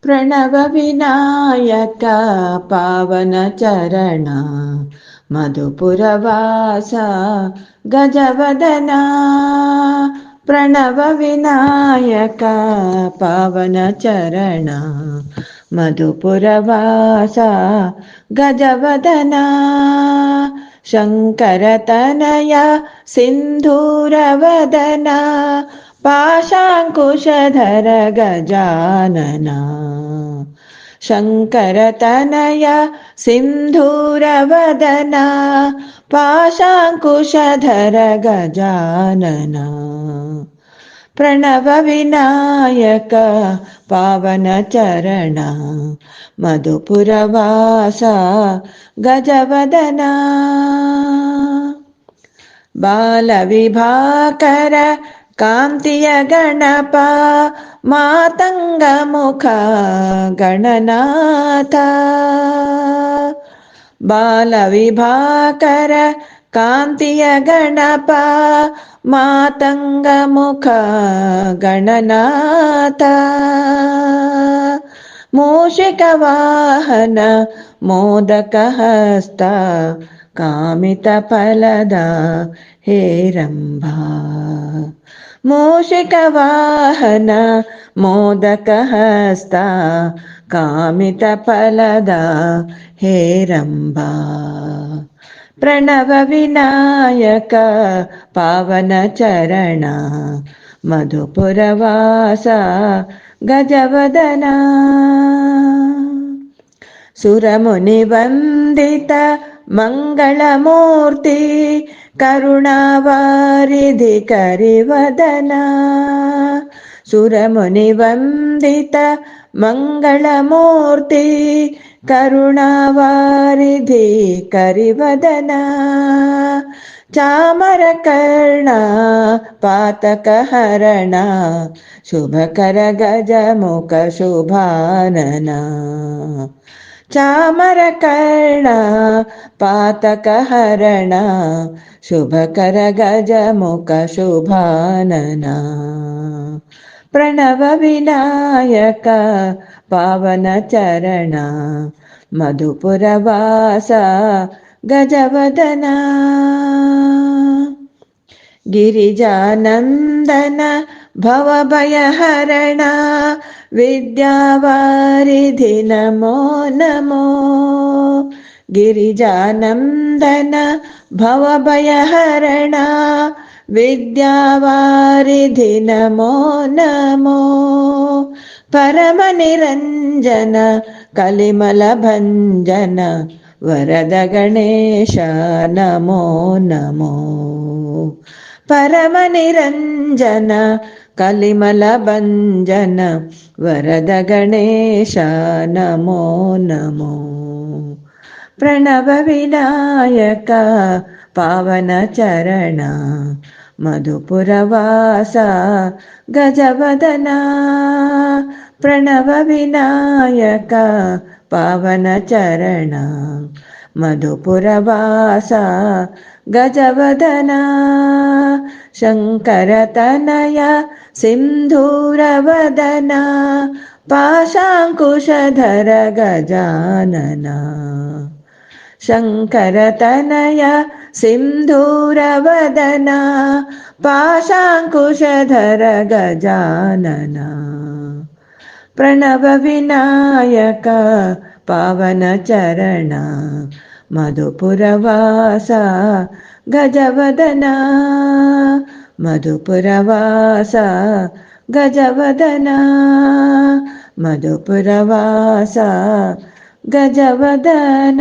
ಪ್ರಣವ ವಿನಾಯಕ ಪಾವನ ಚರಣ ಮಧುಪುರವಾಸ ಗಜವದನ. ಪ್ರಣವ ವಿನಾಯಕ ಪಾವನ ಚರಣ ಮಧುಪುರವಾಸ ಗಜವದನ. ಶಂಕರತನಯ ಸಿಂಧೂರವದನ ಪಾಶಾಂಕುಶಧರ ಗಜಾನನ. ಶಂಕರತನಯ ಸಿಂಧೂರವದನ ಪಾಶಾಂಕುಶಧರ ಗಜಾನನ. ಪ್ರಣವ ವಿನಾಯಕ ಪಾವನ ಚರಣ ಮಧುಪುರವಾಸ ಗಜವದನ. ಬಾಲ ವಿಭಾಕರ ಕಾಂತಿಯ ಗಣಪ ಮಾತಂಗ ಮುಖ ಗಣನಾಥ. ಬಾಲ ವಿಭಾಕರ ಕಾಂತಿಯ ಗಣಪ ಮಾತಂಗ ಮುಖ ಗಣನಾಥ. ಮೂಷಿಕ ವಾಹನ ಮೋದಕ ಹಸ್ತ ಕಾಮಿತ ಫಲದ ಹೇರಂಬ. ಮೂಷಿಕ ವಾಹನ ಮೋದಕ ಹಸ್ತ ಕಾಮಿತ ಫಲದ ಹೇರಂಬ. ಪ್ರಣವ ವಿನಾಯಕ ಪಾವನ ಚರಣ ಮಧುಪುರವಾಸ ಗಜವದನ. ಸುರಮುನಿ ವಂದಿತ ಮಂಗಳಮೂರ್ತಿ ಕರುಣಾವಾರಿಧಿ ಕರಿವದನ. ಸುರಮುನಿ ವಂದಿತ ಮಂಗಳಮೂರ್ತಿ ಕರುಣಾವಾರಿಧಿ ಕರಿವದನ. ಚಾಮರ ಕರ್ಣ ಪಾತಕ ಹರಣ ಶುಭಕರ ಗಜಮುಖ ಶುಭಾನನ. ಚಾಮರ ಕರ್ಣ ಪಾತಕ ಹರಣ ಶುಭಕರ ಗಜಮುಖ ಶುಭಾನನ. ಪ್ರಣವ ವಿನಾಯಕ ಪಾವನ ಚರಣ ಮಧುಪುರವಾಸ ಗಜವದನ. ಗಿರಿಜಾನಂದನ ಭವಭಯಹರಣ ವಿದ್ಯಾವಾರಿಧಿ ನಮೋ ನಮೋ. ಗಿರಿಜಾನಂದನ ಭವಭಯಹರಣ ವಿದ್ಯಾವಾರಿಧಿ ನಮೋ ನಮೋ. ಪರಮ ನಿರಂಜನ ಕಲಿಮಲ ಭಂಜನ ವರದ ಗಣೇಶ ನಮೋ ನಮೋ. ಪರಮ ನಿರಂಜನ ಕಲಿಮಲ ಭಂಜನ ವರದ ಗಣೇಶ ನಮೋ ನಮೋ. ಪ್ರಣವ ವಿನಾಯಕ ಪಾವನ ಚರಣ ಮಧುಪುರವಾಸ ಗಜವದನ. ಪ್ರಣವ ವಿನಾಯಕ ಪಾವನ ಚರಣ ಮಧುಪುರವಾಸ ಗಜವದನ. ಶಂಕರತನಯ ಸಿಂಧೂರವದನ ಪಾಶಾಂಕುಶಧರ ಗಜಾನನ. ಶಂಕರತನಯ ಸಿಂಧೂರವದನ ಪಾಶಾಂಕುಶಧರ ಗಜಾನನ. ಪ್ರಣವ ವಿನಾಯಕ ಪಾವನ ಚರಣ ಮಧುಪುರವಾಸ ಗಜವದನ. ಮಧುಪುರವಾಸ ಗಜವದನ. ಮಧುಪುರವಾಸ ಗಜವದನ.